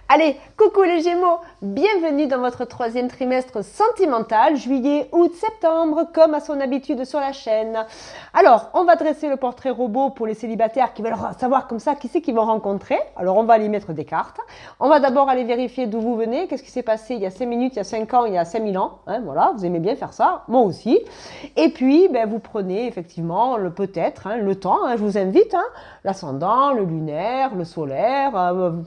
Allez, coucou les Gémeaux, bienvenue dans votre troisième trimestre sentimental, juillet, août, septembre, comme à son habitude sur la chaîne. Alors, on va dresser le portrait robot pour les célibataires qui veulent savoir comme ça qui c'est qu'ils vont rencontrer. Alors, on va aller mettre des cartes. On va d'abord aller vérifier d'où vous venez, qu'est-ce qui s'est passé il y a 5 minutes, il y a 5 ans, il y a 5000 ans. Voilà, vous aimez bien faire ça, moi aussi. Et puis, vous prenez effectivement peut-être le temps, je vous invite, l'ascendant, le lunaire, le solaire,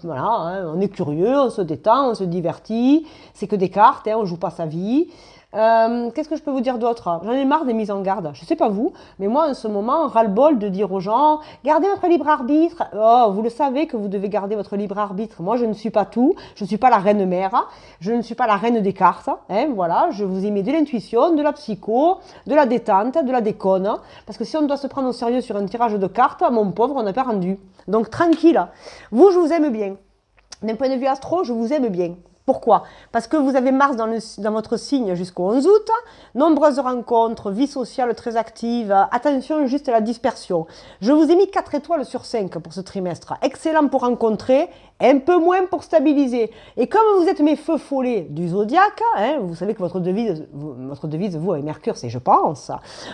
voilà, on est curieux, on se détend, on se divertit, c'est que des cartes, on ne joue pas sa vie. Qu'est-ce que je peux vous dire d'autre? J'en ai marre des mises en garde, je ne sais pas vous, mais moi en ce moment, ras-le-bol de dire aux gens, gardez votre libre arbitre. Oh, vous le savez que vous devez garder votre libre arbitre. Moi je ne suis pas tout, je ne suis pas la reine mère, je ne suis pas la reine des cartes. Voilà, je vous y mets de l'intuition, de la psycho, de la détente, de la déconne, parce que si on doit se prendre au sérieux sur un tirage de cartes, mon pauvre, on n'a pas rendu. Donc tranquille, vous je vous aime bien. D'un point de vue astro, je vous aime bien. Pourquoi? Parce que vous avez Mars dans votre signe jusqu'au 11 août, nombreuses rencontres, vie sociale très active, attention juste à la dispersion. Je vous ai mis 4 étoiles sur 5 pour ce trimestre. Excellent pour rencontrer, un peu moins pour stabiliser. Et comme vous êtes mes feux follets du zodiaque, vous savez que votre devise, vous, avec Mercure, c'est je pense.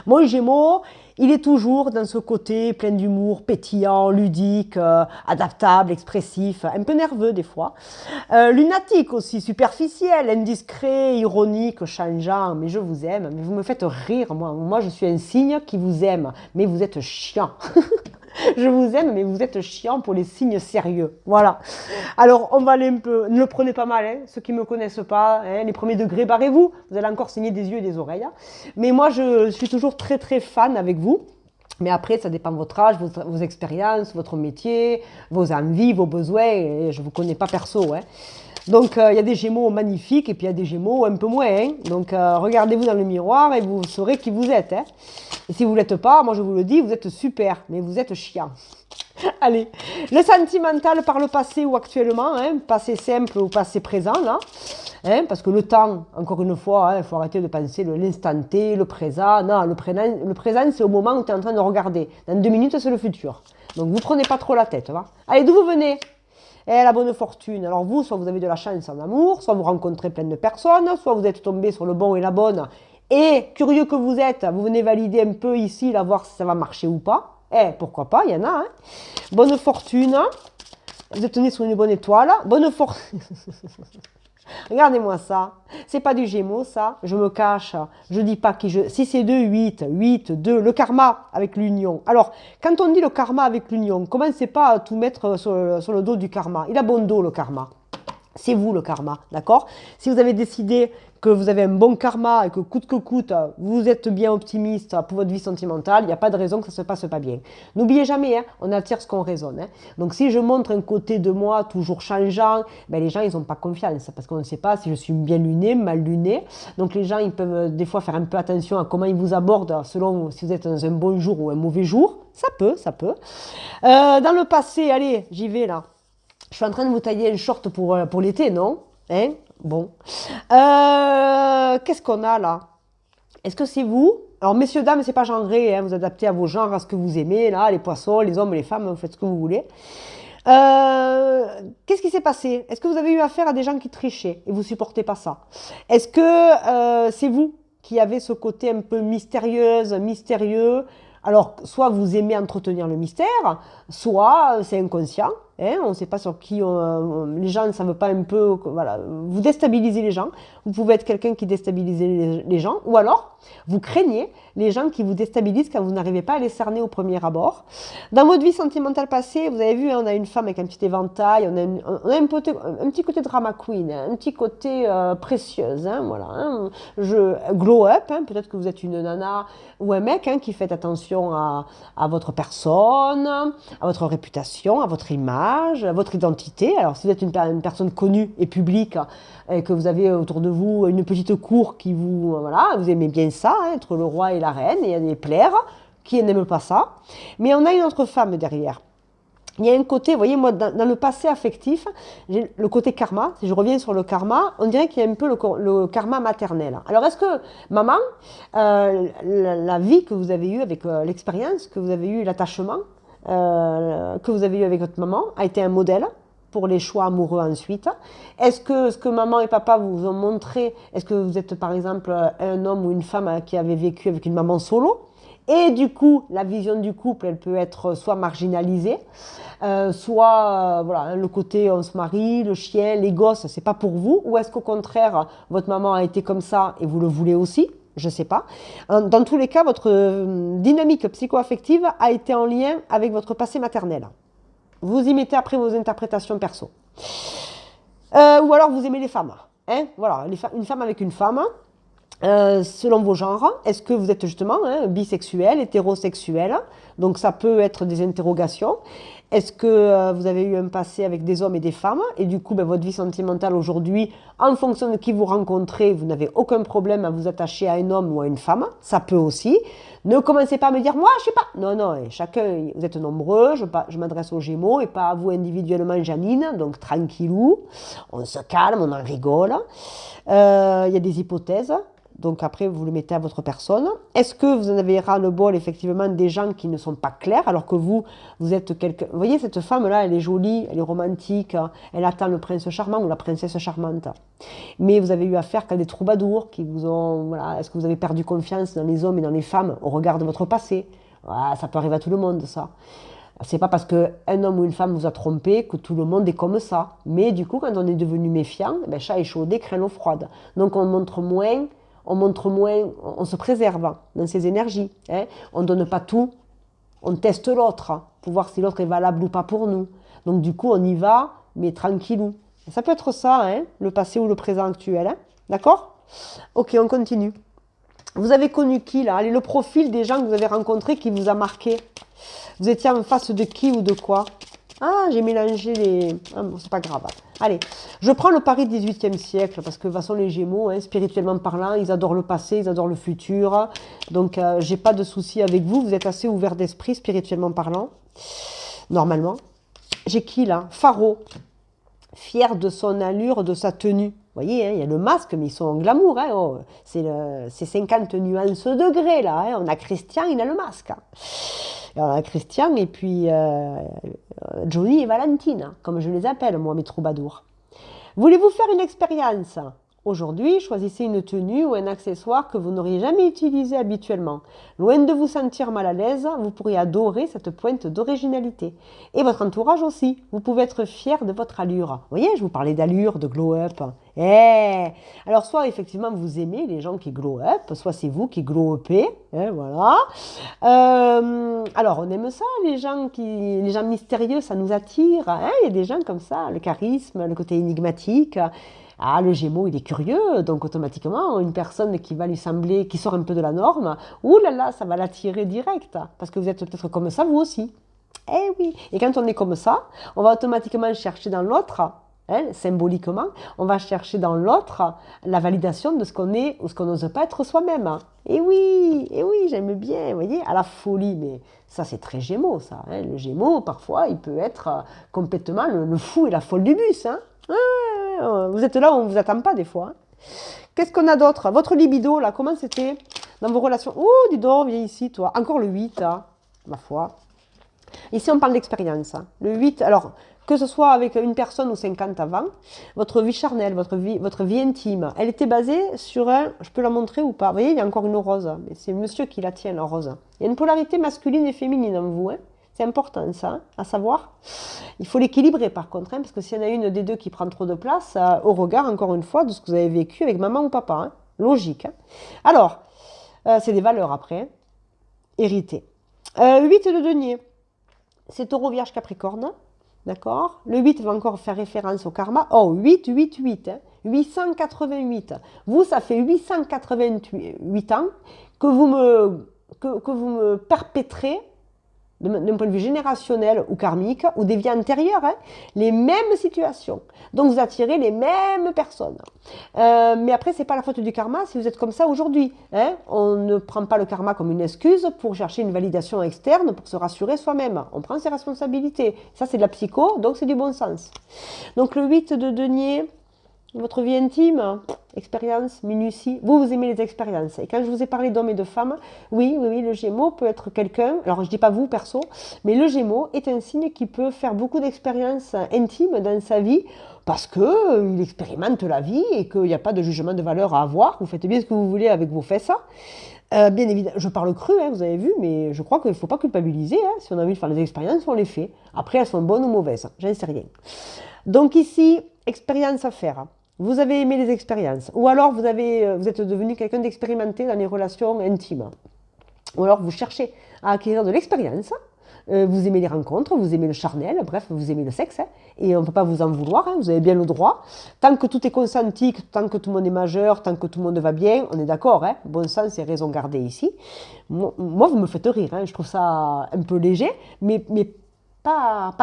Mon Gémeaux, il est toujours dans ce côté plein d'humour, pétillant, ludique, adaptable, expressif, un peu nerveux des fois. Lunatique aussi, superficiel, indiscret, ironique, changeant, mais je vous aime, mais vous me faites rire, moi je suis un signe qui vous aime, mais vous êtes chiant. Je vous aime, mais vous êtes chiant pour les signes sérieux. Voilà. Alors, on va aller un peu... Ne le prenez pas mal, ceux qui ne me connaissent pas, les premiers degrés, barrez-vous. Vous allez encore saigner des yeux et des oreilles. Mais moi, je suis toujours très, très fan avec vous. Mais après, ça dépend de votre âge, vos expériences, votre métier, vos envies, vos besoins. Et je ne vous connais pas perso. Donc, il y a des Gémeaux magnifiques et puis il y a des Gémeaux un peu moins. Donc, regardez-vous dans le miroir et vous saurez qui vous êtes. Et si vous ne l'êtes pas, moi je vous le dis, vous êtes super, mais vous êtes chiant. Allez, le sentimental par le passé ou actuellement, passé simple ou passé présent, là. Parce que le temps, encore une fois, il faut arrêter de penser l'instant T, le présent. Non, le présent, c'est au moment où tu es en train de regarder. Dans 2 minutes, c'est le futur. Donc, vous ne prenez pas trop la tête. Allez, d'où vous venez? La bonne fortune. Alors vous, soit vous avez de la chance en amour, soit vous rencontrez plein de personnes, soit vous êtes tombé sur le bon et la bonne. Et curieux que vous êtes, vous venez valider un peu ici, là, voir si ça va marcher ou pas. Pourquoi pas, il y en a. Bonne fortune. Vous êtes né sur une bonne étoile. Bonne fortune. Regardez-moi ça. C'est pas du Gémeaux, ça. Je me cache. Je dis pas qui je... Si c'est 2, 8. 8, 2. Le karma avec l'union. Alors, quand on dit le karma avec l'union, commencez pas à tout mettre sur le dos du karma. Il a bon dos, le karma. C'est vous le karma, d'accord? Si vous avez décidé que vous avez un bon karma et que coûte, vous êtes bien optimiste pour votre vie sentimentale, il n'y a pas de raison que ça ne se passe pas bien. N'oubliez jamais, on attire ce qu'on raisonne. Donc si je montre un côté de moi toujours changeant, les gens ils n'ont pas confiance parce qu'on ne sait pas si je suis bien luné, mal luné. Donc les gens ils peuvent des fois faire un peu attention à comment ils vous abordent selon si vous êtes dans un bon jour ou un mauvais jour. Ça peut. Dans le passé, allez, j'y vais là. Je suis en train de vous tailler un short pour l'été, non? Bon. Qu'est-ce qu'on a là? Est-ce que c'est vous? Alors, messieurs, dames, c'est pas genré, vous adaptez à vos genres, à ce que vous aimez, là, les poissons, les hommes, les femmes, vous faites ce que vous voulez. Qu'est-ce qui s'est passé? Est-ce que vous avez eu affaire à des gens qui trichaient et vous supportez pas ça? Est-ce que c'est vous qui avez ce côté un peu mystérieux? Alors, soit vous aimez entretenir le mystère, soit c'est inconscient. On ne sait pas sur qui les gens ne savent pas un peu. Voilà, vous déstabilisez les gens. Vous pouvez être quelqu'un qui déstabilise les gens. Ou alors, vous craignez les gens qui vous déstabilisent quand vous n'arrivez pas à les cerner au premier abord. Dans votre vie sentimentale passée, vous avez vu, on a une femme avec un petit éventail, on a un petit côté drama queen, un petit côté précieuse. Voilà, glow up, peut-être que vous êtes une nana ou un mec qui fait attention à votre personne, à votre réputation, à votre image, à votre identité. Alors si vous êtes une personne connue et publique et que vous avez autour de vous une petite cour qui vous aimez bien ça, être le roi et la reine, et les plaire, qui n'aime pas ça. Mais on a une autre femme derrière. Il y a un côté, vous voyez, moi, dans le passé affectif, j'ai le côté karma. Si je reviens sur le karma, on dirait qu'il y a un peu le karma maternel. Alors, est-ce que, maman, la vie que vous avez eue avec l'expérience, que vous avez eu, l'attachement que vous avez eu avec votre maman, a été un modèle pour les choix amoureux ensuite. Est-ce que ce que maman et papa vous ont montré, est-ce que vous êtes par exemple un homme ou une femme qui avait vécu avec une maman solo? Et du coup, la vision du couple, elle peut être soit marginalisée, soit voilà, le côté on se marie, le chien, les gosses, c'est pas pour vous. Ou est-ce qu'au contraire, votre maman a été comme ça et vous le voulez aussi? Je sais pas. Dans tous les cas, votre dynamique psycho-affective a été en lien avec votre passé maternel. Vous y mettez après vos interprétations perso. Ou alors vous aimez les femmes. Hein, voilà, une femme avec une femme. Selon vos genres, est-ce que vous êtes justement bisexuel, hétérosexuel? Donc ça peut être des interrogations. Est-ce que vous avez eu un passé avec des hommes et des femmes? Et du coup, votre vie sentimentale aujourd'hui, en fonction de qui vous rencontrez, vous n'avez aucun problème à vous attacher à un homme ou à une femme. Ça peut aussi. Ne commencez pas à me dire, moi, je sais pas. Non, non, chacun, vous êtes nombreux. Je m'adresse aux Gémeaux et pas à vous individuellement, Janine. Donc tranquillou, on se calme, on en rigole. Il y a des hypothèses. Donc après, vous le mettez à votre personne. Est-ce que vous en avez ras-le-bol, effectivement, des gens qui ne sont pas clairs, alors que vous êtes quelqu'un... Vous voyez, cette femme-là, elle est jolie, elle est romantique, elle attend le prince charmant ou la princesse charmante. Mais vous avez eu affaire qu'à des troubadours qui vous ont... Voilà, est-ce que vous avez perdu confiance dans les hommes et dans les femmes au regard de votre passé? Voilà, ça peut arriver à tout le monde, ça. C'est pas parce qu'un homme ou une femme vous a trompé que tout le monde est comme ça. Mais du coup, quand on est devenu méfiant, chat échaudé craint l'eau froide. Donc on montre moins, on se préserve dans ses énergies. Hein. On ne donne pas tout, on teste l'autre pour voir si l'autre est valable ou pas pour nous. Donc du coup, on y va, mais tranquillou. Ça peut être ça, hein, le passé ou le présent actuel. Hein. D'accord? Ok, on continue. Vous avez connu qui là? Allez, le profil des gens que vous avez rencontrés qui vous a marqué. Vous étiez en face de qui ou de quoi? Ah, j'ai mélangé les... Ah bon, c'est pas grave. Allez, je prends le Paris 18e siècle, parce que de toute façon, les Gémeaux, hein, spirituellement parlant, ils adorent le passé, ils adorent le futur. Donc, j'ai pas de souci avec vous. Vous êtes assez ouvert d'esprit, spirituellement parlant. Normalement. J'ai qui, là? Pharaon. Fier de son allure, de sa tenue. Vous voyez, hein, il y a le masque, mais ils sont en glamour. Hein, oh, c'est 50 nuances degrés, là. Hein. On a Christian, il a le masque. Alors, Christian et puis Johnny et Valentine, comme je les appelle, moi, mes troubadours. Voulez-vous faire une expérience? Aujourd'hui, choisissez une tenue ou un accessoire que vous n'auriez jamais utilisé habituellement. Loin de vous sentir mal à l'aise, vous pourriez adorer cette pointe d'originalité. Et votre entourage aussi. Vous pouvez être fier de votre allure. Vous voyez, je vous parlais d'allure, de glow-up. Alors, soit effectivement vous aimez les gens qui glow-up, soit c'est vous qui glow-upez. Hein, voilà. Alors, on aime ça, les gens mystérieux, ça nous attire. Hein, il y a des gens comme ça, le charisme, le côté énigmatique. Ah, le Gémeaux, il est curieux, donc automatiquement, une personne qui va lui sembler, qui sort un peu de la norme, ouh là là, ça va l'attirer direct, parce que vous êtes peut-être comme ça, vous aussi. Eh oui, et quand on est comme ça, on va automatiquement chercher dans l'autre, hein, symboliquement, on va chercher dans l'autre la validation de ce qu'on est ou ce qu'on n'ose pas être soi-même. Et oui, j'aime bien, vous voyez, à la folie, mais ça c'est très Gémeaux, ça. Hein. Le Gémeaux, parfois, il peut être complètement le fou et la folle du bus, hein. Vous êtes là où on ne vous attend pas des fois. Hein. Qu'est-ce qu'on a d'autre? Votre libido, là, comment c'était dans vos relations? Oh, dis donc, viens ici, toi. Encore le 8, hein, ma foi. Ici, on parle d'expérience. Hein. Le 8, alors, que ce soit avec une personne ou 50 avant, votre vie charnelle, votre vie intime, elle était basée sur un... Je peux la montrer ou pas? Vous voyez, il y a encore une rose. Mais c'est monsieur qui la tient, la rose. Il y a une polarité masculine et féminine en vous, hein. C'est important ça, hein, à savoir. Il faut l'équilibrer par contre, hein, parce que s'il y en a une des deux qui prend trop de place, au regard, encore une fois, de ce que vous avez vécu avec maman ou papa. Hein, logique. Hein. Alors, c'est des valeurs après, hein, héritées. 8 de denier, c'est taureau, vierge, capricorne. D'accord? Le 8 va encore faire référence au karma. Oh, 8, 8, 8. Hein, 888. Vous, ça fait 888 ans que vous me perpétrez d'un point de vue générationnel ou karmique, ou des vies antérieures, hein, les mêmes situations. Donc vous attirez les mêmes personnes. Mais après, ce n'est pas la faute du karma si vous êtes comme ça aujourd'hui. Hein. On ne prend pas le karma comme une excuse pour chercher une validation externe, pour se rassurer soi-même. On prend ses responsabilités. Ça, c'est de la psycho, donc c'est du bon sens. Donc le 8 de denier, Votre vie intime, expérience, minutie. Vous aimez les expériences. Et quand je vous ai parlé d'hommes et de femmes, oui, le Gémeaux peut être quelqu'un, alors je ne dis pas vous perso, mais le Gémeaux est un signe qui peut faire beaucoup d'expériences intimes dans sa vie parce qu'il expérimente la vie et qu'il n'y a pas de jugement de valeur à avoir. Vous faites bien ce que vous voulez avec vos fesses. Bien évidemment, je parle cru, hein, vous avez vu, mais je crois qu'il ne faut pas culpabiliser. Hein. Si on a envie de faire des expériences, on les fait. Après, elles sont bonnes ou mauvaises, j'en sais rien. Donc ici, expérience à faire. Vous avez aimé les expériences, ou alors vous êtes devenu quelqu'un d'expérimenté dans les relations intimes, ou alors vous cherchez à acquérir de l'expérience, vous aimez les rencontres, vous aimez le charnel, bref, vous aimez le sexe, hein, et on ne peut pas vous en vouloir, hein, vous avez bien le droit. Tant que tout est consenti, tant que tout le monde est majeur, tant que tout le monde va bien, on est d'accord, hein, bon sens et raison gardée ici. Moi, vous me faites rire, hein, je trouve ça un peu léger, mais pas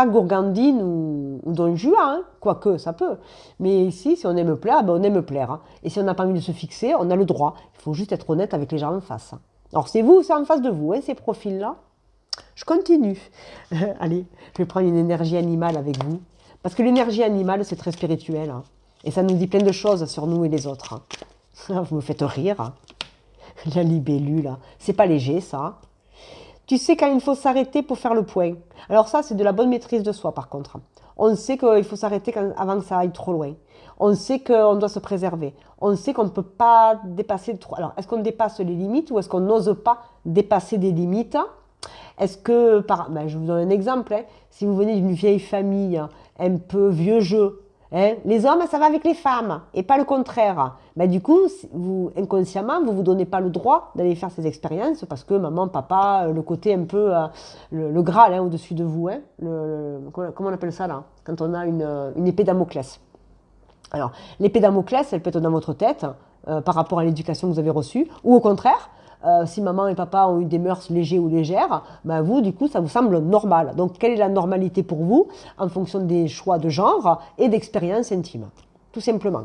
gourgandine ou Don Juan, hein, quoique ça peut. Mais ici, si on aime plaire, ben on aime plaire. Hein. Et si on n'a pas envie de se fixer, on a le droit. Il faut juste être honnête avec les gens en face. Alors c'est vous, c'est en face de vous, hein, ces profils-là. Je continue. Allez, je vais prendre une énergie animale avec vous. Parce que l'énergie animale, c'est très spirituel. Hein. Et ça nous dit plein de choses sur nous et les autres. Hein. Vous me faites rire. Hein. La libellule, c'est pas léger ça. Tu sais quand il faut s'arrêter pour faire le point. Alors ça, c'est de la bonne maîtrise de soi par contre. On sait qu'il faut s'arrêter avant que ça aille trop loin. On sait qu'on doit se préserver. On sait qu'on ne peut pas dépasser trop. Alors, est-ce qu'on dépasse les limites ou est-ce qu'on n'ose pas dépasser des limites? Est-ce que, je vous donne un exemple, hein. Si vous venez d'une vieille famille, un peu vieux jeu, hein, les hommes, ça va avec les femmes, et pas le contraire. Du coup, inconsciemment, vous ne vous donnez pas le droit d'aller faire ces expériences, parce que maman, papa, le côté un peu, le Graal hein, au-dessus de vous, hein, comment on appelle ça là, quand on a une épée Damoclès. Alors, l'épée Damoclès, elle peut être dans votre tête, par rapport à l'éducation que vous avez reçue, ou au contraire, si maman et papa ont eu des mœurs légers ou légères, vous, du coup, ça vous semble normal. Donc, quelle est la normalité pour vous en fonction des choix de genre et d'expérience intime? Tout simplement.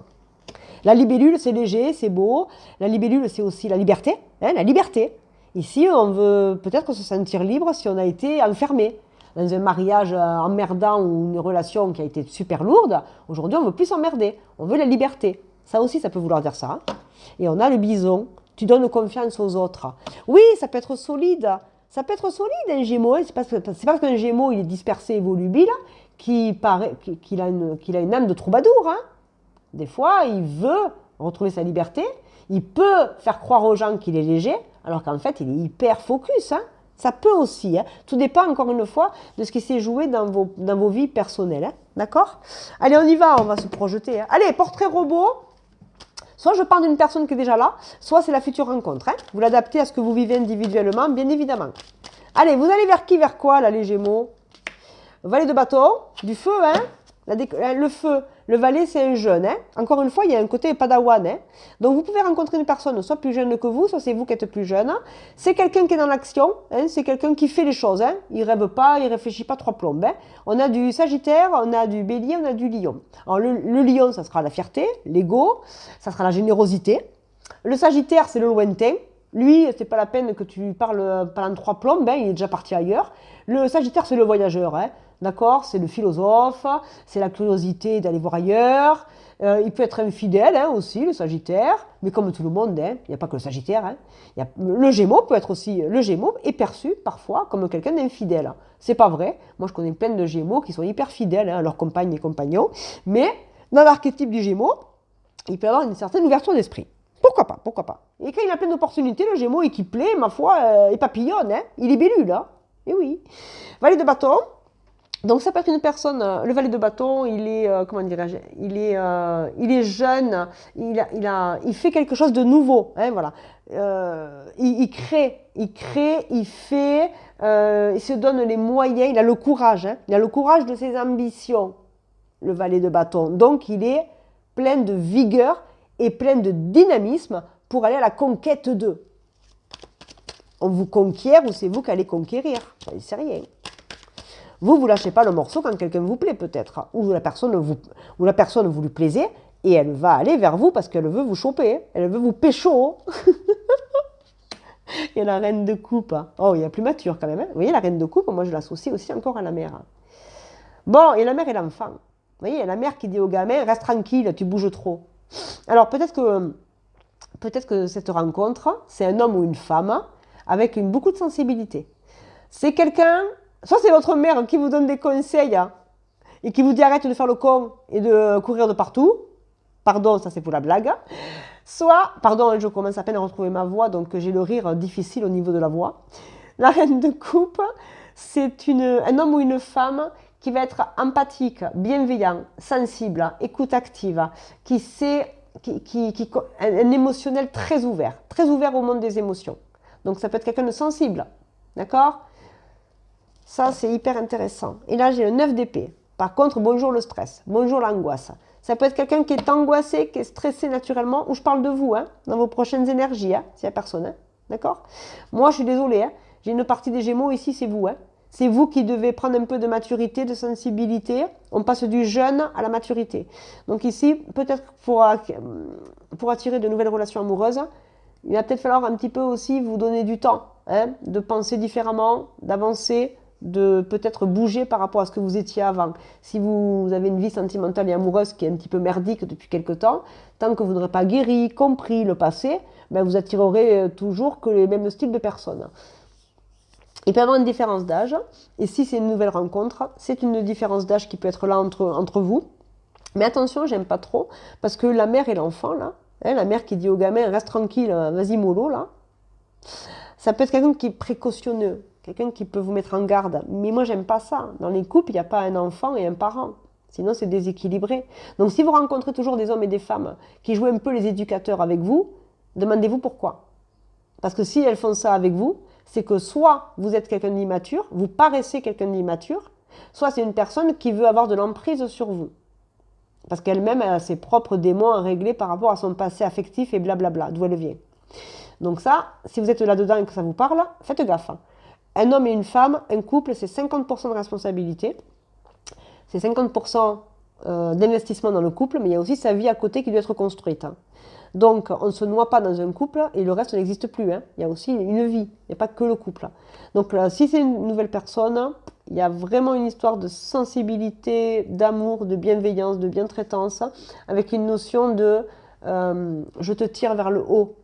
La libellule, c'est léger, c'est beau. La libellule, c'est aussi la liberté. Hein, la liberté. Ici, on veut peut-être se sentir libre si on a été enfermé dans un mariage emmerdant ou une relation qui a été super lourde. Aujourd'hui, on ne veut plus s'emmerder. On veut la liberté. Ça aussi, ça peut vouloir dire ça. Hein. Et on a le bison. Tu donnes confiance aux autres. Oui, ça peut être solide. Ça peut être solide, un Gémeaux. C'est parce qu'un Gémeaux, il est dispersé et volubile qu'il a une âme de troubadour. Hein. Des fois, il veut retrouver sa liberté. Il peut faire croire aux gens qu'il est léger, alors qu'en fait, il est hyper focus. Hein. Ça peut aussi. Hein. Tout dépend, encore une fois, de ce qui s'est joué dans vos vies personnelles. Hein. D'accord? Allez, on y va, on va se projeter. Hein. Allez, portrait robot. Soit je parle d'une personne qui est déjà là, soit c'est la future rencontre. Hein. Vous l'adaptez à ce que vous vivez individuellement, bien évidemment. Allez, vous allez vers qui, vers quoi, là, les Gémeaux? Valet de bâton, du feu, hein. Le feu, le valet, c'est un jeune. Hein. Encore une fois, il y a un côté padawan. Hein. Donc, vous pouvez rencontrer une personne soit plus jeune que vous, soit c'est vous qui êtes plus jeune. C'est quelqu'un qui est dans l'action. Hein. C'est quelqu'un qui fait les choses. Hein. Il ne rêve pas, il ne réfléchit pas trois plombes. Hein. On a du Sagittaire, on a du Bélier, on a du Lion. Alors, le Lion, ça sera la fierté, l'ego, ça sera la générosité. Le Sagittaire, c'est le lointain. Lui, c'est pas la peine que tu parles pendant trois plombes, hein, il est déjà parti ailleurs. Le Sagittaire, c'est le voyageur, hein, d'accord? C'est le philosophe, c'est la curiosité d'aller voir ailleurs. Il peut être infidèle hein, aussi, le Sagittaire, mais comme tout le monde, hein, il n'y a pas que le Sagittaire. Hein, le Gémeaux peut être aussi, le Gémeaux est perçu parfois comme quelqu'un d'infidèle. C'est pas vrai. Moi, je connais plein de Gémeaux qui sont hyper fidèles hein, à leurs compagnes et compagnons, mais dans l'archétype du Gémeaux, il peut y avoir une certaine ouverture d'esprit. Pourquoi pas, pourquoi pas. Et quand il a plein d'opportunités, le Gémeaux, et qui plaît, ma foi, il papillonne, hein. Il est bellule, hein. Et oui. Valet de bâton. Donc ça peut être une personne, le valet de bâton, il est, comment dirais-je, il est jeune, il fait quelque chose de nouveau, hein, voilà. Il crée, il fait, il se donne les moyens, il a le courage, hein. Il a le courage de ses ambitions, le valet de bâton. Donc il est plein de vigueur et plein de dynamisme pour aller à la conquête d'eux. On vous conquiert ou c'est vous qui allez conquérir, ça ne sait rien. Vous lâchez pas le morceau quand quelqu'un vous plaît peut-être, ou la personne vous lui plaisez, et elle va aller vers vous parce qu'elle veut vous choper, elle veut vous pécho. Il y a la reine de coupe. Oh, il y a plus mature quand même. Hein. Vous voyez, la reine de coupe, moi je l'associe aussi encore à la mère. Bon, et la mère et l'enfant. Vous voyez, la mère qui dit au gamin, reste tranquille, tu bouges trop. Alors peut-être que cette rencontre, c'est un homme ou une femme avec beaucoup de sensibilité. C'est quelqu'un, soit c'est votre mère qui vous donne des conseils et qui vous dit arrête de faire le con et de courir de partout. Pardon, ça c'est pour la blague. Soit, pardon, je commence à peine à retrouver ma voix, donc j'ai le rire difficile au niveau de la voix. La reine de coupe, c'est un homme ou une femme qui va être empathique, bienveillant, sensible, écoute active, qui sait, un émotionnel très ouvert au monde des émotions. Donc ça peut être quelqu'un de sensible, d'accord? Ça, c'est hyper intéressant. Et là, j'ai le 9 d'épée. Par contre, bonjour le stress, bonjour l'angoisse. Ça peut être quelqu'un qui est angoissé, qui est stressé naturellement, ou je parle de vous, dans vos prochaines énergies, s'il n'y a personne, d'accord? Moi, je suis désolée, j'ai une partie des Gémeaux ici, c'est vous. C'est vous qui devez prendre un peu de maturité, de sensibilité. On passe du jeune à la maturité. Donc ici, peut-être pour attirer de nouvelles relations amoureuses, il va peut-être falloir un petit peu aussi vous donner du temps, de penser différemment, d'avancer, de peut-être bouger par rapport à ce que vous étiez avant. Si vous avez une vie sentimentale et amoureuse qui est un petit peu merdique depuis quelque temps, tant que vous n'aurez pas guéri, compris le passé, vous attirerez toujours que les mêmes styles de personnes. Il peut y avoir une différence d'âge, et si c'est une nouvelle rencontre, c'est une différence d'âge qui peut être là entre vous. Mais attention, j'aime pas trop, parce que la mère et l'enfant, là, la mère qui dit au gamin, reste tranquille, vas-y mollo, là, ça peut être quelqu'un qui est précautionneux, quelqu'un qui peut vous mettre en garde. Mais moi, j'aime pas ça. Dans les couples, il n'y a pas un enfant et un parent. Sinon, c'est déséquilibré. Donc, si vous rencontrez toujours des hommes et des femmes qui jouent un peu les éducateurs avec vous, demandez-vous pourquoi. Parce que si elles font ça avec vous, c'est que soit vous êtes quelqu'un d'immature, vous paraissez quelqu'un d'immature, soit c'est une personne qui veut avoir de l'emprise sur vous. Parce qu'elle-même a ses propres démons à régler par rapport à son passé affectif et blablabla, d'où elle vient. Donc ça, si vous êtes là-dedans et que ça vous parle, faites gaffe. Un homme et une femme, un couple, c'est 50% de responsabilité, c'est 50% d'investissement dans le couple, mais il y a aussi sa vie à côté qui doit être construite. Donc, on ne se noie pas dans un couple et le reste n'existe plus. Il y a aussi une vie, il n'y a pas que le couple. Donc, si c'est une nouvelle personne, il y a vraiment une histoire de sensibilité, d'amour, de bienveillance, de bientraitance, avec une notion de je te tire vers le haut.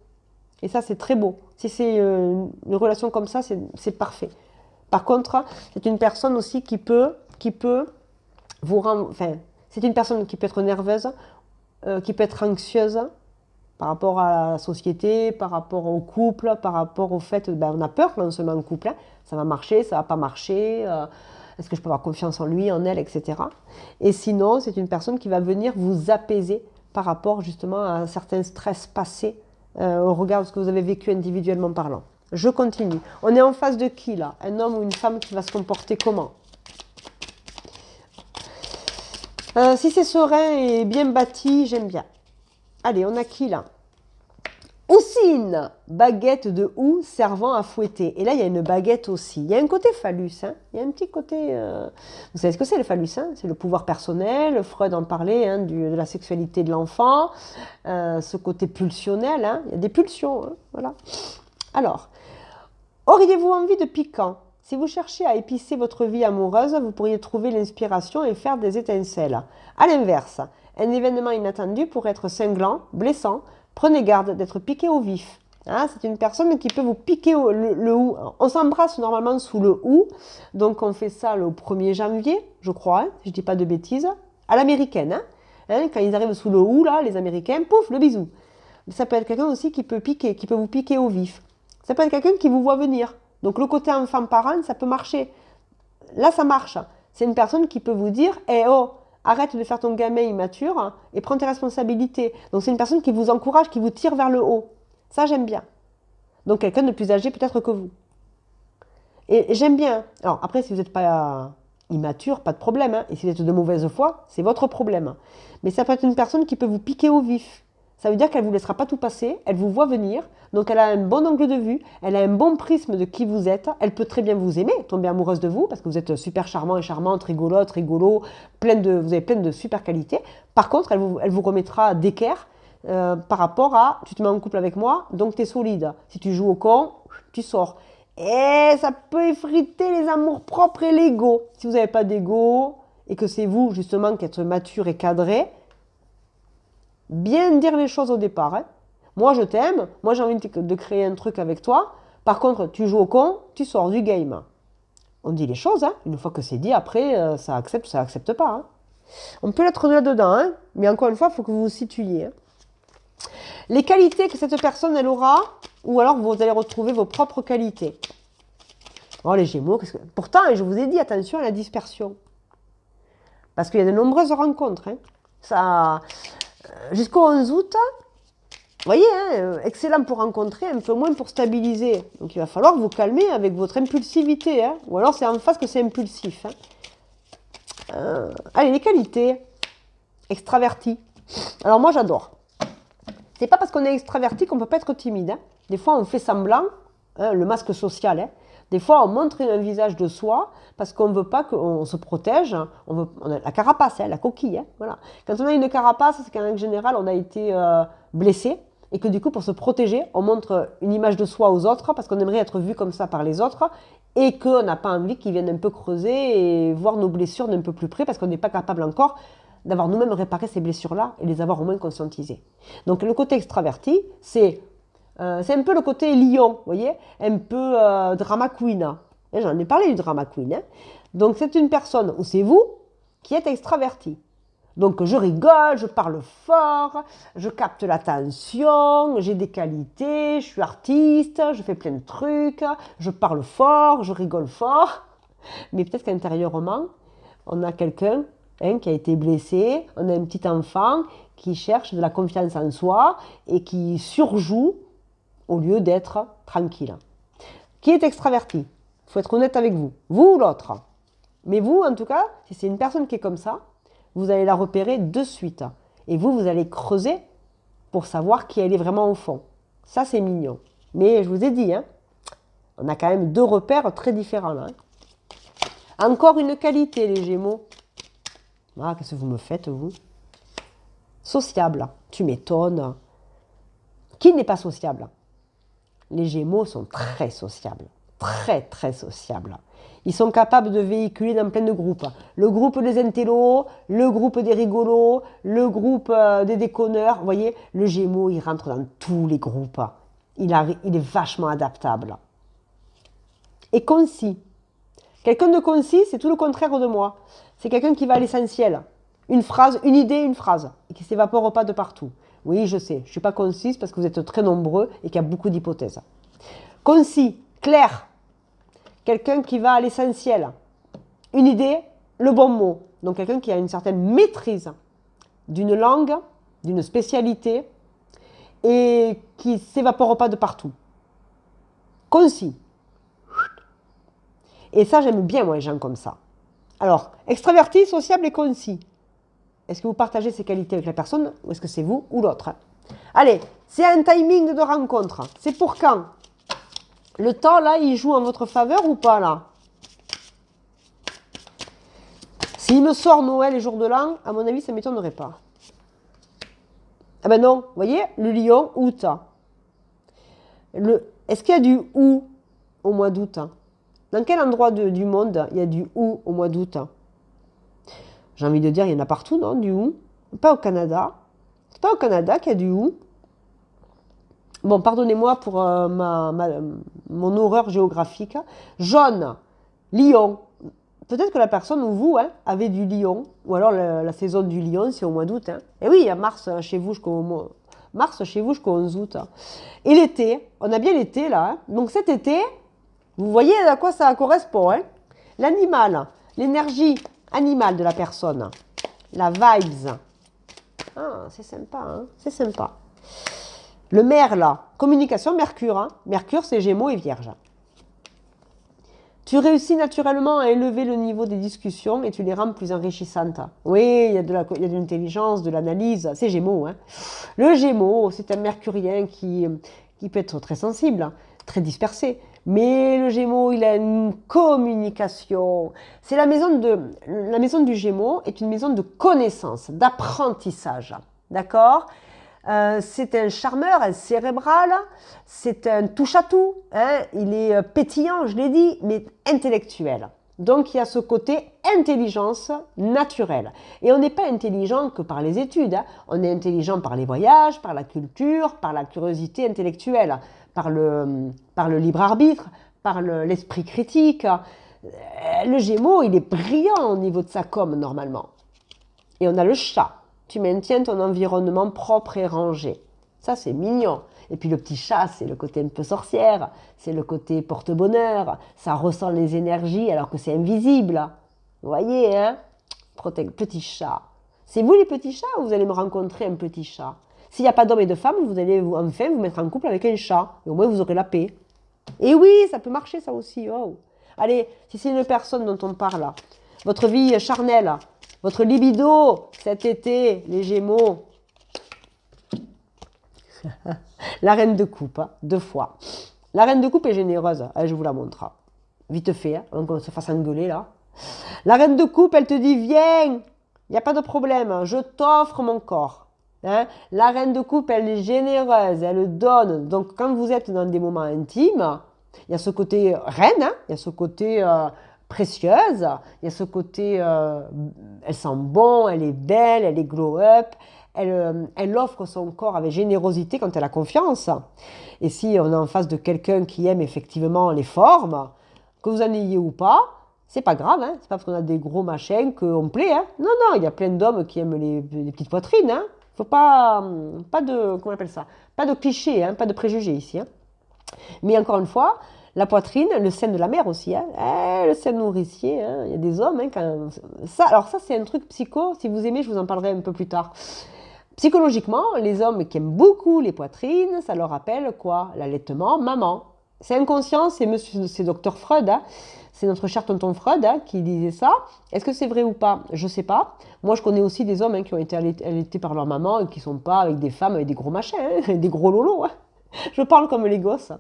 Et ça, c'est très beau. Si c'est une relation comme ça, c'est parfait. Par contre, c'est une personne aussi qui peut vous rendre... Enfin, c'est une personne qui peut être nerveuse, qui peut être anxieuse par rapport à la société, par rapport au couple, par rapport au fait... on a peur quand on se met en couple. Ça va marcher, ça va pas marcher. Est-ce que je peux avoir confiance en lui, en elle, etc. Et sinon, c'est une personne qui va venir vous apaiser par rapport justement à certains stress passés au regard de ce que vous avez vécu individuellement parlant. Je continue. On est en face de qui là? Un homme ou une femme qui va se comporter comment? Si c'est serein et bien bâti, j'aime bien. Allez, on a qui là? Houssine, baguette de houx servant à fouetter. Et là, il y a une baguette aussi. Il y a un côté phallus. Il y a un petit côté... Vous savez ce que c'est le phallus? C'est le pouvoir personnel. Freud en parlait, de la sexualité de l'enfant. Ce côté pulsionnel. Il y a des pulsions. Voilà. Alors, auriez-vous envie de piquant? Si vous cherchez à épicer votre vie amoureuse, vous pourriez trouver l'inspiration et faire des étincelles. À l'inverse, un événement inattendu pourrait être cinglant, blessant. Prenez garde d'être piqué au vif. C'est une personne qui peut vous piquer le houx. On s'embrasse normalement sous le houx. Donc on fait ça le 1er janvier, je crois, si je ne dis pas de bêtises. À l'américaine. Quand ils arrivent sous le houx, là, les Américains, pouf, le bisou. Ça peut être quelqu'un aussi qui peut vous piquer au vif. Ça peut être quelqu'un qui vous voit venir. Donc le côté enfant-parent, ça peut marcher. Là, ça marche. C'est une personne qui peut vous dire « Eh oh, arrête de faire ton gamin immature et prends tes responsabilités. » Donc c'est une personne qui vous encourage, qui vous tire vers le haut. Ça, j'aime bien. Donc quelqu'un de plus âgé peut-être que vous. Et j'aime bien. Alors après, si vous n'êtes pas immature, pas de problème. Et si vous êtes de mauvaise foi, c'est votre problème. Mais ça peut être une personne qui peut vous piquer au vif. Ça veut dire qu'elle ne vous laissera pas tout passer, elle vous voit venir, donc elle a un bon angle de vue, elle a un bon prisme de qui vous êtes, elle peut très bien vous aimer, tomber amoureuse de vous, parce que vous êtes super charmant et charmante, rigolo, vous avez plein de super qualités. Par contre, elle vous remettra d'équerre par rapport à « tu te mets en couple avec moi, donc tu es solide. Si tu joues au con, tu sors. » Et ça peut effriter les amours propres et l'ego. Si vous n'avez pas d'ego et que c'est vous justement qui êtes mature et cadré, bien dire les choses au départ. Hein. Moi je t'aime, moi j'ai envie de créer un truc avec toi. Par contre, tu joues au con, tu sors du game. On dit les choses, hein. Une fois que c'est dit, après, ça accepte ou ça accepte pas. Hein. On peut l'être là-dedans, hein. Mais encore une fois, il faut que vous vous situiez. Hein. Les qualités que cette personne, elle aura, ou alors vous allez retrouver vos propres qualités. Oh, les Gémeaux, pourtant, je vous ai dit, attention à la dispersion. Parce qu'il y a de nombreuses rencontres. Hein. Ça, jusqu'au 11 août, vous voyez, hein, excellent pour rencontrer, un peu moins pour stabiliser. Donc il va falloir vous calmer avec votre impulsivité. Hein. Ou alors c'est en face que c'est impulsif. Hein. Allez, les qualités. Extraverti. Alors moi j'adore. C'est pas parce qu'on est extraverti qu'on ne peut pas être timide. Hein. Des fois on fait semblant, hein, le masque social. Hein. Des fois on montre un visage de soi parce qu'on ne veut pas qu'on se protège. On a la carapace, hein, la coquille. Hein, voilà. Quand on a une carapace, c'est qu'en règle générale on a été blessé. Et que du coup, pour se protéger, on montre une image de soi aux autres parce qu'on aimerait être vu comme ça par les autres et qu'on n'a pas envie qu'ils viennent un peu creuser et voir nos blessures d'un peu plus près parce qu'on n'est pas capable encore d'avoir nous-mêmes réparé ces blessures-là et les avoir au moins conscientisées. Donc le côté extraverti, c'est un peu le côté lion, vous voyez, un peu drama queen. J'en ai parlé du drama queen. Hein. Donc c'est une personne, ou c'est vous, qui êtes extraverti. Donc je rigole, je parle fort, je capte l'attention, j'ai des qualités, je suis artiste, je fais plein de trucs, je parle fort, je rigole fort. Mais peut-être qu'intérieurement, on a quelqu'un qui a été blessé, on a un petit enfant qui cherche de la confiance en soi et qui surjoue au lieu d'être tranquille. Qui est extraverti? Il faut être honnête avec vous, vous ou l'autre. Mais vous, en tout cas, si c'est une personne qui est comme ça, vous allez la repérer de suite. Et vous allez creuser pour savoir qui elle est vraiment au fond. Ça, c'est mignon. Mais je vous ai dit, hein, on a quand même deux repères très différents là. Hein. Encore une qualité, les Gémeaux. Ah, qu'est-ce que vous me faites, vous? Sociable. Tu m'étonnes. Qui n'est pas sociable? Les Gémeaux sont très sociables. Très, très sociables. Ils sont capables de véhiculer dans plein de groupes. Le groupe des intellos, le groupe des rigolos, le groupe des déconneurs. Vous voyez, le Gémeaux, il rentre dans tous les groupes. Il est vachement adaptable. Et concis. Quelqu'un de concis, c'est tout le contraire de moi. C'est quelqu'un qui va à l'essentiel. Une phrase, une idée, une phrase. Et qui ne s'évapore pas de partout. Oui, je sais, je ne suis pas concise parce que vous êtes très nombreux et qu'il y a beaucoup d'hypothèses. Concis, clair. Quelqu'un qui va à l'essentiel. Une idée, le bon mot. Donc quelqu'un qui a une certaine maîtrise d'une langue, d'une spécialité et qui ne s'évapore pas de partout. Concis. Et ça, j'aime bien, moi, les gens comme ça. Alors, extraverti, sociable et concis. Est-ce que vous partagez ces qualités avec la personne ou est-ce que c'est vous ou l'autre? Allez, c'est un timing de rencontre. C'est pour quand? Le temps, là, il joue en votre faveur ou pas, là? S'il me sort Noël et jour de l'an, à mon avis, ça ne m'étonnerait pas. Ah ben non, vous voyez, le lion, août. Est-ce qu'il y a du ou au mois d'août? Dans quel endroit du monde il y a du ou au mois d'août? J'ai envie de dire, il y en a partout, non, du ou? Pas au Canada. C'est pas au Canada qu'il y a du ou. Bon, pardonnez-moi pour mon horreur géographique. Jaune, lion. Peut-être que la personne ou vous avez du lion. Ou alors la saison du lion, c'est au mois d'août. Hein. Et oui, il y a mars chez vous jusqu'au 11 août. Et l'été, on a bien l'été là. Hein. Donc cet été, vous voyez à quoi ça correspond. Hein. L'animal, l'énergie animale de la personne. La vibes. Ah, c'est sympa, hein. C'est sympa. Le merle, communication, Mercure. Hein. Mercure, c'est Gémeaux et Vierge. Tu réussis naturellement à élever le niveau des discussions et tu les rends plus enrichissantes. Oui, il y a de l'intelligence, de l'analyse. C'est Gémeaux. Hein. Le Gémeaux, c'est un mercurien qui peut être très sensible, très dispersé. Mais le Gémeaux, il a une communication. C'est la maison du Gémeaux est une maison de connaissance, d'apprentissage. D'accord ? C'est un charmeur, un cérébral, c'est un touche-à-tout. Hein, il est pétillant, je l'ai dit, mais intellectuel. Donc il y a ce côté intelligence naturelle. Et on n'est pas intelligent que par les études, hein. On est intelligent par les voyages, par la culture, par la curiosité intellectuelle, par le libre arbitre, par l'esprit critique. Le Gémeaux, il est brillant au niveau de sa com normalement. Et on a le chat. Tu maintiens ton environnement propre et rangé. Ça, c'est mignon. Et puis le petit chat, c'est le côté un peu sorcière, c'est le côté porte-bonheur, ça ressent les énergies alors que c'est invisible. Vous voyez, hein? Petit chat. C'est vous les petits chats ou vous allez me rencontrer un petit chat? S'il n'y a pas d'homme et de femme, vous allez enfin vous mettre en couple avec un chat. Et au moins, vous aurez la paix. Et oui, ça peut marcher ça aussi. Oh. Allez, si c'est une personne dont on parle, votre vie charnelle, votre libido cet été, les Gémeaux. La reine de coupe, hein, 2 fois. La reine de coupe est généreuse. Allez, je vous la montre. Vite fait, hein, avant qu'on se fasse engueuler là. La reine de coupe, elle te dit, viens, il n'y a pas de problème, je t'offre mon corps. Hein. La reine de coupe, elle est généreuse, elle donne. Donc, quand vous êtes dans des moments intimes, il y a ce côté reine, hein, il y a ce côté précieuse, il y a ce côté, elle sent bon, elle est belle, elle est glow-up. Elle offre son corps avec générosité quand elle a confiance. Et si on est en face de quelqu'un qui aime effectivement les formes, que vous en ayez ou pas, c'est pas grave, hein. C'est pas parce qu'on a des gros machins qu'on plaît. Hein. Non, non, il y a plein d'hommes qui aiment les petites poitrines. Hein. Faut pas de, comment on appelle ça? Pas de clichés, hein, pas de préjugés ici. Hein. Mais encore une fois, la poitrine, le sein de la mère aussi, hein. Le sein nourricier, hein. Il y a des hommes, hein, quand... Alors ça, c'est un truc psycho. Si vous aimez, je vous en parlerai un peu plus tard. Psychologiquement, les hommes qui aiment beaucoup les poitrines, ça leur rappelle quoi? L'allaitement, maman. C'est inconscient, c'est docteur Freud, hein. C'est notre cher tonton Freud hein, qui disait ça. Est-ce que c'est vrai ou pas? Je ne sais pas. Moi, je connais aussi des hommes hein, qui ont été allaités par leur maman et qui ne sont pas avec des femmes avec des gros machins, hein, des gros lolos. Hein. Je parle comme les gosses.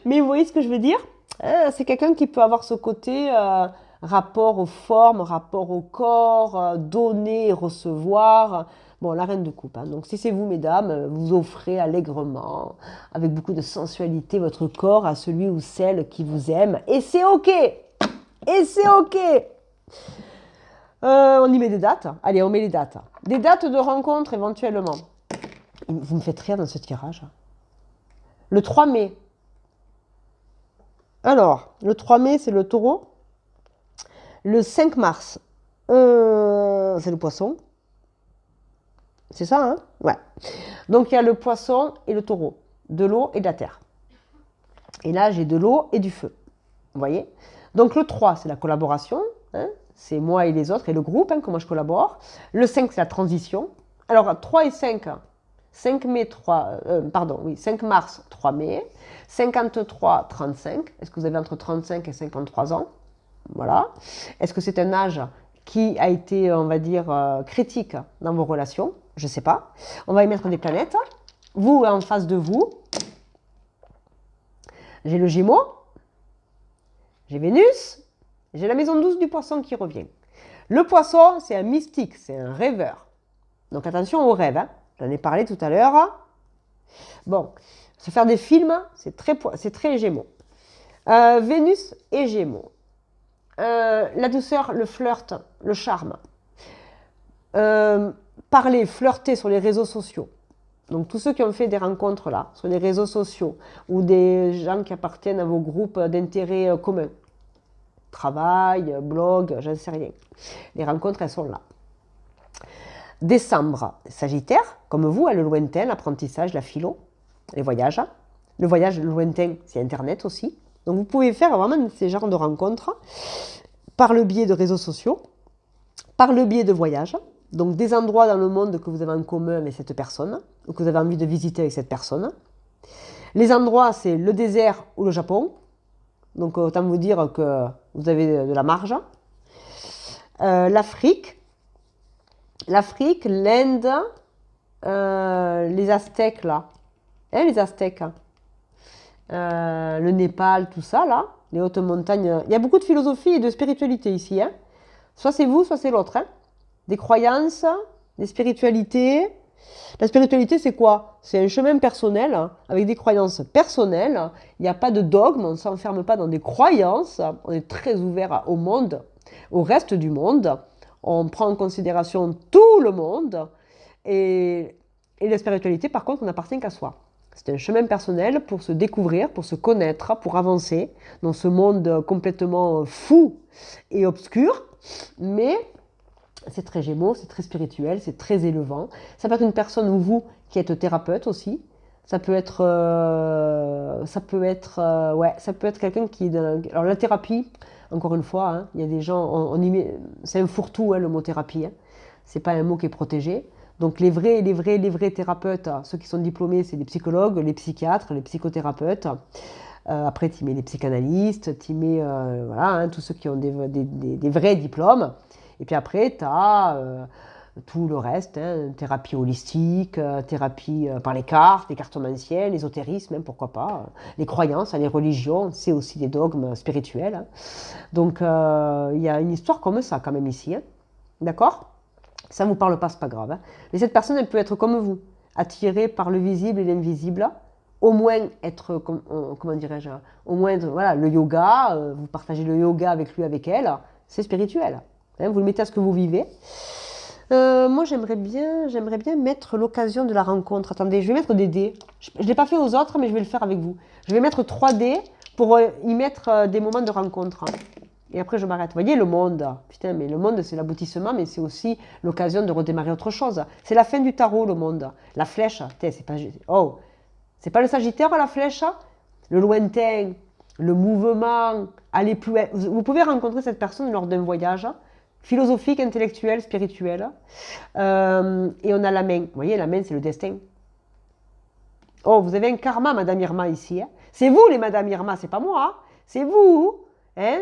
Mais vous voyez ce que je veux dire? C'est quelqu'un qui peut avoir ce côté rapport aux formes, rapport au corps, donner et recevoir. Bon, la reine de coupe. Hein. Donc, si c'est vous, mesdames, vous offrez allègrement, avec beaucoup de sensualité, votre corps à celui ou celle qui vous aime. Et c'est OK. Et c'est OK. On y met des dates. Allez, on met les dates. Des dates de rencontre éventuellement. Vous me faites rire dans ce tirage. Le 3 mai. Alors, le 3 mai, c'est le taureau. Le 5 mars, c'est le poisson. C'est ça, hein? Ouais. Donc, il y a le poisson et le taureau. De l'eau et de la terre. Et là, j'ai de l'eau et du feu. Vous voyez? Donc, le 3, c'est la collaboration. Hein? C'est moi et les autres et le groupe, hein, comment je collabore. Le 5, c'est la transition. Alors, 3 et 5. 5 mai, 5 mars, 3 mai. 53, 35. Est-ce que vous avez entre 35 et 53 ans? Voilà. Est-ce que c'est un âge qui a été, on va dire, critique dans vos relations? Je ne sais pas. On va y mettre des planètes. Vous, en face de vous, j'ai le Gémeaux, j'ai Vénus, j'ai la maison 12 du poisson qui revient. Le poisson, c'est un mystique, c'est un rêveur. Donc attention aux rêves, hein. J'en ai parlé tout à l'heure. Bon, se faire des films, c'est très Gémeaux. Vénus et Gémeaux. La douceur, le flirt, le charme. Parler, flirter sur les réseaux sociaux. Donc tous ceux qui ont fait des rencontres là, sur les réseaux sociaux, ou des gens qui appartiennent à vos groupes d'intérêts communs. Travail, blog, je ne sais rien. Les rencontres, elles sont là. Décembre, Sagittaire, comme vous, le lointain, l'apprentissage, la philo, les voyages. Le voyage lointain, c'est Internet aussi. Donc vous pouvez faire vraiment ces genres de rencontres par le biais de réseaux sociaux, par le biais de voyages. Donc des endroits dans le monde que vous avez en commun avec cette personne, ou que vous avez envie de visiter avec cette personne. Les endroits, c'est le désert ou le Japon. Donc autant vous dire que vous avez de la marge. L'Afrique, l'Inde, les Aztèques là. Les Aztèques. Le Népal, tout ça là. Les hautes montagnes. Il y a beaucoup de philosophie et de spiritualité ici. Hein. Soit c'est vous, soit c'est l'autre. Hein. Des croyances, des spiritualités. La spiritualité, c'est quoi? C'est un chemin personnel, hein, avec des croyances personnelles. Il n'y a pas de dogme, on ne s'enferme pas dans des croyances. On est très ouvert au monde, au reste du monde. On prend en considération tout le monde. Et la spiritualité, par contre, on n'appartient qu'à soi. C'est un chemin personnel pour se découvrir, pour se connaître, pour avancer dans ce monde complètement fou et obscur. Mais c'est très Gémeaux, c'est très spirituel, c'est très élevant. Ça peut être une personne ou vous qui êtes thérapeute aussi. Ça peut être quelqu'un qui est dans... Alors la thérapie, encore une fois, hein, il y a des gens, c'est un fourre-tout, hein, le mot thérapie. Hein. C'est pas un mot qui est protégé. Donc les vrais thérapeutes, ceux qui sont diplômés, c'est les psychologues, les psychiatres, les psychothérapeutes. Après, tu mets les psychanalystes, tu mets voilà, hein, tous ceux qui ont des vrais diplômes. Et puis après, tu as tout le reste, hein, thérapie holistique, thérapie par les cartes, les cartomanciens, l'ésotérisme, hein, pourquoi pas. Les croyances, hein, les religions, c'est aussi des dogmes spirituels. Hein. Donc il y a une histoire comme ça quand même ici. Hein. D'accord ? Ça ne vous parle pas, c'est pas grave. Hein. Mais cette personne, elle peut être comme vous, attirée par le visible et l'invisible. Au moins être, comment dirais-je, au moins, voilà, le yoga, vous partagez le yoga avec lui, avec elle, c'est spirituel. Hein, vous le mettez à ce que vous vivez. Moi, j'aimerais bien mettre l'occasion de la rencontre. Attendez, je vais mettre des dés. Je ne l'ai pas fait aux autres, mais je vais le faire avec vous. Je vais mettre 3 dés pour y mettre des moments de rencontre. Et après, je m'arrête. Vous voyez, le monde. Putain, mais le monde, c'est l'aboutissement, mais c'est aussi l'occasion de redémarrer autre chose. C'est la fin du tarot, le monde. La flèche, c'est pas... Oh, c'est pas le Sagittaire, la flèche? Le lointain, le mouvement, aller plus loin. Vous pouvez rencontrer cette personne lors d'un voyage philosophique, intellectuel, spirituel. Et on a la main. Vous voyez, la main, c'est le destin. Oh, vous avez un karma, Madame Irma, ici. Hein. C'est vous, les Madame Irma, c'est pas moi. Hein. C'est vous. Hein.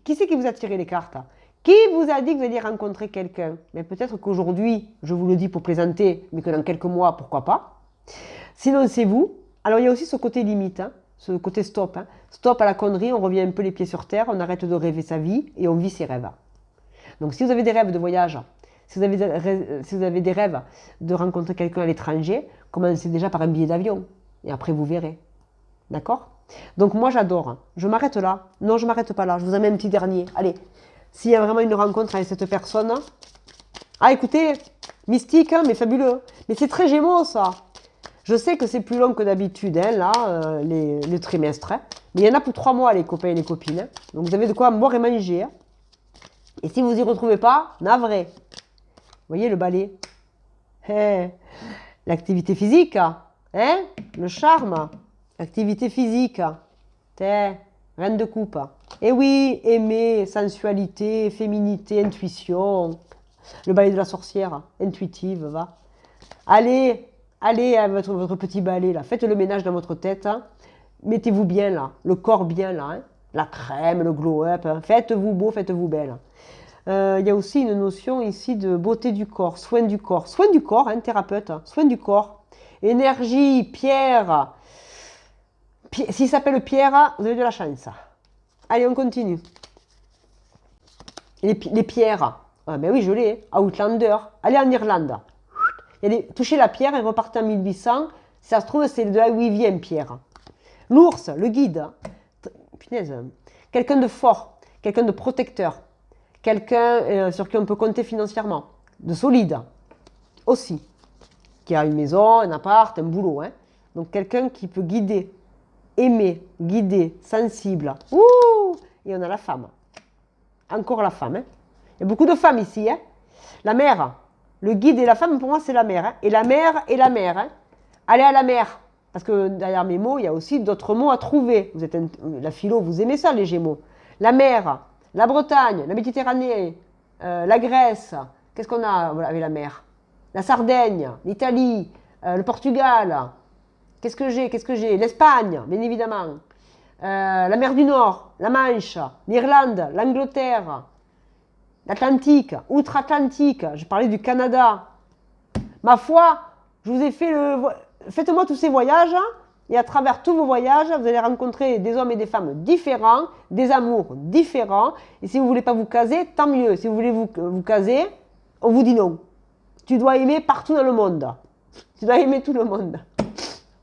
Qui c'est qui vous a tiré les cartes? Qui vous a dit que vous alliez rencontrer quelqu'un? Mais peut-être qu'aujourd'hui, je vous le dis pour plaisanter, mais que dans quelques mois, pourquoi pas. Sinon, c'est vous. Alors, il y a aussi ce côté limite, hein, ce côté stop. Hein. Stop à la connerie, on revient un peu les pieds sur terre, on arrête de rêver sa vie et on vit ses rêves. Donc, si vous avez des rêves de voyage, si vous avez des rêves de rencontrer quelqu'un à l'étranger, commencez déjà par un billet d'avion. Et après, vous verrez. D'accord? Donc, moi, j'adore. Je m'arrête là. Non, je ne m'arrête pas là. Je vous en mets un petit dernier. Allez, s'il y a vraiment une rencontre avec cette personne... Ah, écoutez, mystique, hein, mais fabuleux. Mais c'est très Gémeaux, ça. Je sais que c'est plus long que d'habitude, hein, là, le trimestre. Hein. Mais il y en a pour 3 mois, les copains et les copines. Hein. Donc, vous avez de quoi boire et manger. Hein. Et si vous n'y retrouvez pas, navré. Vous voyez le balai? L'activité physique, hein? Le charme, l'activité physique. Reine de coupe. Et oui, aimer, sensualité, féminité, intuition. Le balai de la sorcière, intuitive, va. Allez à votre petit balai, là. Faites le ménage dans votre tête. Hein. Mettez-vous bien, là. Le corps bien, là. Hein. La crème, le glow-up. Hein. Faites-vous beau, faites-vous belle. Il y a aussi une notion ici de beauté du corps, soin du corps. Soin du corps, hein, thérapeute. Soin du corps. Énergie, pierre. S'il s'appelle Pierre, vous avez de la chance. Allez, on continue. Les pierres. Ah, ben oui, je l'ai. Outlander. Allez en Irlande. Touchez la pierre et repartez en 1800. Si ça se trouve, c'est de là où il vient, Pierre. L'ours, le guide. Punaise. Quelqu'un de fort, quelqu'un de protecteur, quelqu'un sur qui on peut compter financièrement, de solide aussi, qui a une maison, un appart, un boulot. Hein. Donc quelqu'un qui peut guider, aimer, guider, sensible. Ouh! Et on a la femme. Encore la femme. Hein. Il y a beaucoup de femmes ici. Hein. La mère. Le guide et la femme, pour moi, c'est la mère. Hein. Et la mère et la mère. Hein. Allez à la mer. Parce que derrière mes mots, il y a aussi d'autres mots à trouver. Vous êtes la philo, vous aimez ça, les Gémeaux. La mer, la Bretagne, la Méditerranée, la Grèce. Qu'est-ce qu'on a avec la mer? La Sardaigne, l'Italie, le Portugal. Qu'est-ce que j'ai? L'Espagne, bien évidemment. La mer du Nord, la Manche, l'Irlande, l'Angleterre. L'Atlantique, outre-Atlantique, je parlais du Canada. Ma foi, je vous ai fait Faites-moi tous ces voyages, et à travers tous vos voyages, vous allez rencontrer des hommes et des femmes différents, des amours différents. Et si vous ne voulez pas vous caser, tant mieux. Si vous voulez vous caser, on vous dit non. Tu dois aimer partout dans le monde. Tu dois aimer tout le monde.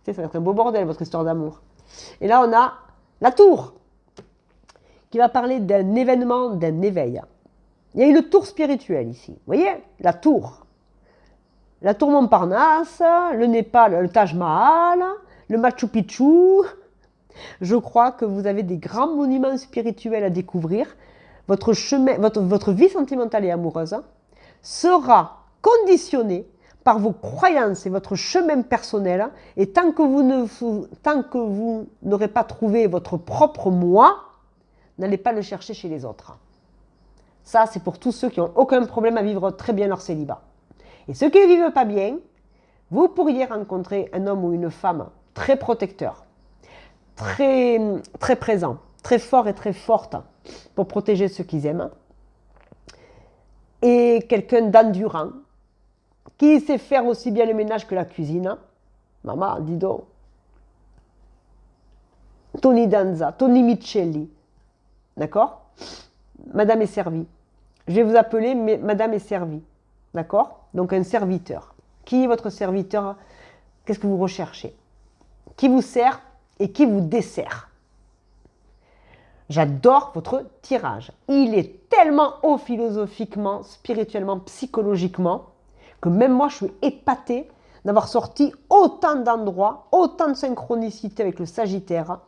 Ça va être un beau bordel, votre histoire d'amour. Et là, on a la tour, qui va parler d'un événement, d'un éveil. Il y a une tour spirituelle ici. Vous voyez, la tour. La tour Montparnasse, le Népal, le Taj Mahal, le Machu Picchu. Je crois que vous avez des grands monuments spirituels à découvrir. Votre chemin, votre vie sentimentale et amoureuse sera conditionnée par vos croyances et votre chemin personnel. Et tant que vous n'aurez pas trouvé votre propre moi, n'allez pas le chercher chez les autres. Ça, c'est pour tous ceux qui n'ont aucun problème à vivre très bien leur célibat. Et ceux qui ne vivent pas bien, vous pourriez rencontrer un homme ou une femme très protecteur, très, très présent, très fort et très forte pour protéger ceux qu'ils aiment. Et quelqu'un d'endurant, qui sait faire aussi bien le ménage que la cuisine. Maman, dis donc. Tony Danza, Tony Micheli. D'accord? Madame est servie. Je vais vous appeler Madame est servie. D'accord? Donc un serviteur. Qui est votre serviteur? Qu'est-ce que vous recherchez? Qui vous sert et qui vous dessert? J'adore votre tirage. Il est tellement haut philosophiquement, spirituellement, psychologiquement, que même moi, je suis épatée d'avoir sorti autant d'endroits, autant de synchronicité avec le Sagittaire.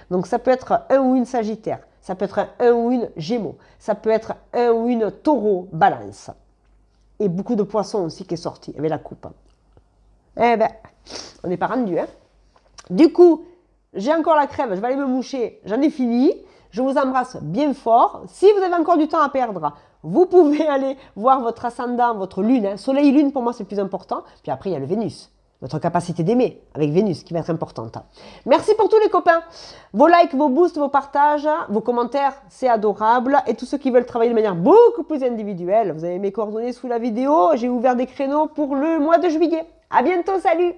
Donc ça peut être un ou une Sagittaire, ça peut être un ou une Gémeaux, ça peut être un ou une Taureau, Balance. Et beaucoup de Poissons aussi qui est sorti avec la coupe. Eh ben, on n'est pas rendu, hein. Du coup, j'ai encore la crève, je vais aller me moucher, j'en ai fini. Je vous embrasse bien fort. Si vous avez encore du temps à perdre, vous pouvez aller voir votre ascendant, votre lune. Hein. Soleil et lune, pour moi, c'est le plus important. Puis après, il y a le Vénus. Votre capacité d'aimer avec Vénus qui va être importante. Merci pour tous les copains. Vos likes, vos boosts, vos partages, vos commentaires, c'est adorable. Et tous ceux qui veulent travailler de manière beaucoup plus individuelle, vous avez mes coordonnées sous la vidéo. J'ai ouvert des créneaux pour le mois de juillet. À bientôt, salut!